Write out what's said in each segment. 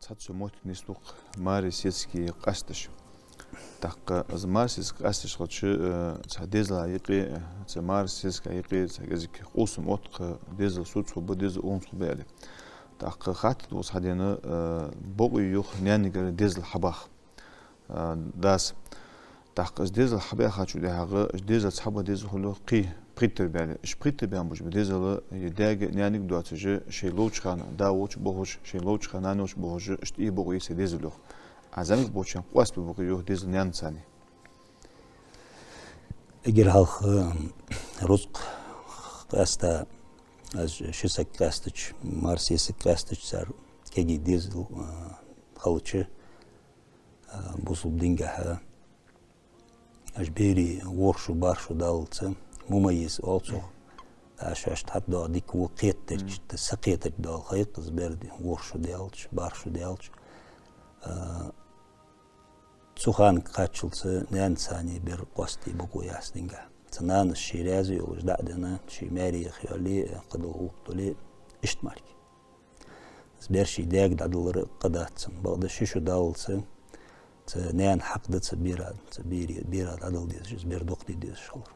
цацу мотнислук марисецки qastış. Taqqa az marsis qastış qoçu sadezla yiqi ца marsiska yiqi sagezik qusum otq dezl sutsu bu dezl onsq beli. Taqqa khat dos hadena boqu yoq nanigar dezl habaq. Das taqqa dezl habaq haçu dağı dezl çaba dezl hulu qi pritter beli. Spritter ben bu dezl yedag nanik doatıcı şey loçxana da oç boğuş şey loçxana noç boğuş işte iyi boğu ise dezl. Azamik boçan qas bu boğu yoq dezl nan sani. Eğer halk Rus qasta az şisak qastiç Marsiyesi qastiç sar kegi dezl halıçı buzul dingaha ajberi worşu barşu daltı mumayyiz olçu aşaşt hatta dik vaqiyetdir işte saqiyetdir dal hayqız berdi worşu dalç barşu dalç Suhan kaçılsa ne insani bir qosti bu qoyas dinga Tanan Şirazi yolu da'dana şi mari khiyali qadu tuli iştmark Zberşi dag dadları qadatsın bağda şu dalsı ne haqda bir adal diyoruz bir dokti diyoruz olur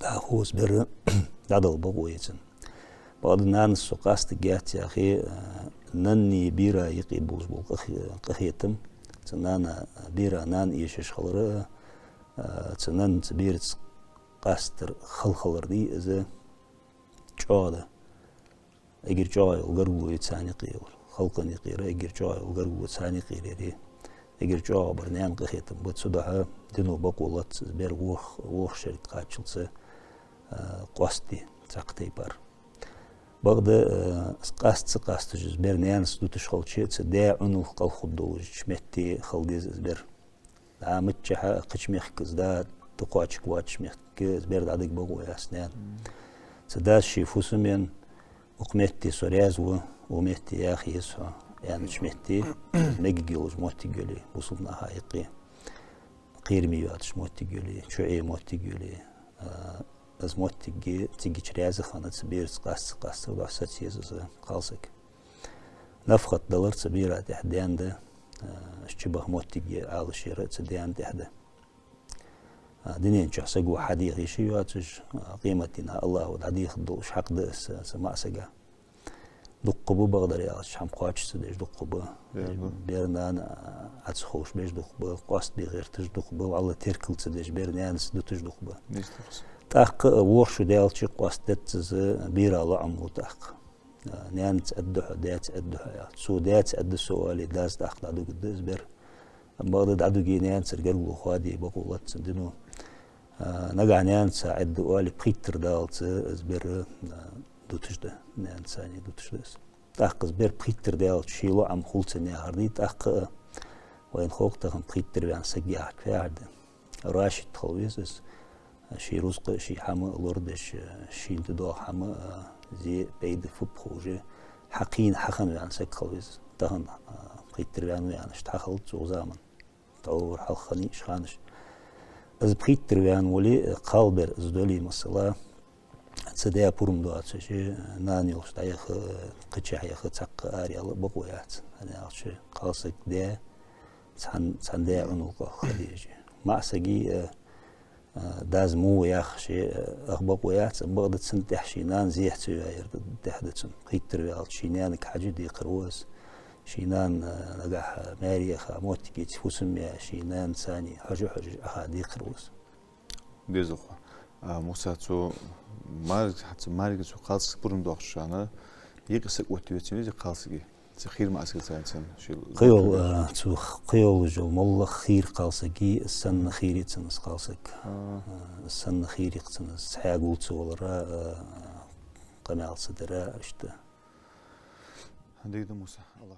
da hus bir dadal bu qoyasın bağda nan suqasti gat yahi nanni bira yiqi buz bu qahiyetim Tınana bir anan işiş xalırı, tınan bir qastır xalxalır diye izə çoğadı. Eğer çoğay ulgar bu etsani qiyur, xalqan qiyra eğer çoğay ulgar bu etsani qiyri. Eğer çoğay bir nan qahiyetim bu sudaha dinu baqulat bir vuh şerit qaçılsa qasti taqtay par. Bağda qastı yüz bir nan stutuş xalçı da unul qalxudu şmetti xaldız bir amitçha qıçmıx qızda toqaçıq vaçmıx qız bir dadık bu yasnan da şifusumen uqmetti soraz و umetti yaxis yani şmetti megigilus motti göli busulna hayiqi qirmiyat şmotti göli çoğe motti göli Az mottigi tigiç razı xanat bir qas da satsiyazı qalsak. Nafqat dalar bir ahdanda şibah mottigi alışıra tsadan tahda. Dinin çasa bu hadiqi şey atış qiymatina Allah ve hadiq duş haqda samasaga. Duqbu bağdar ya şam qaçsı da duqbu. Bernan at xoş beş duqbu qast bir qirtiz duqbu Allah terkilsə də bernan dutuş duqbu. Taq worşu dalçı qastetsiz bir ala amlu taq. Nant adduha dat adduha ya. Sudat addu suali daz taqladu quduz bir. Bağda dadu ginen sirgal bu xadi baqolat dinu. Naganan saad duali pritter dalçı bir dutujda. Nant sani dutujda. Taq bir pritter dalçı şilo am xulsani hardi taq وين خوق تهم pritter ben sagiyak verdi. Rashid xalviz شي رزق شي حما الوردش شي انتدو حما زي بيد في بروجي حقين حقن يعني سكخلوز تهن قيتر يعني يعني اشتحلت وزامن طور حلخني شخانش از قيتر يعني ولي قالبر زدولي مثلا تسديا بورم دواتشي ناني وش دايخ قچايخ تق اريال بقويات انا عشي قالسك ده سان ده انو خديجي ما سجي داز مو ياخشي أخبق وياس بغدت سنت حشينان زيحتو يرد تحدثن قيتر ويال شينان كحجد يقروس شينان نجح ماريخ موتكي تفوسم يا شينان ثاني حجو أحد يقروس ديزو موساتو مارك سو قالس برم دوخشانا يقسق وتيوتيني قالسي خير ما أسكت سانسن قيول تو قيول جو مولخ خير قالسكي السن خيري تنس قالسك السن خيري تنس حاجول تولرا قناع صدرا اشته هنديك موسى الله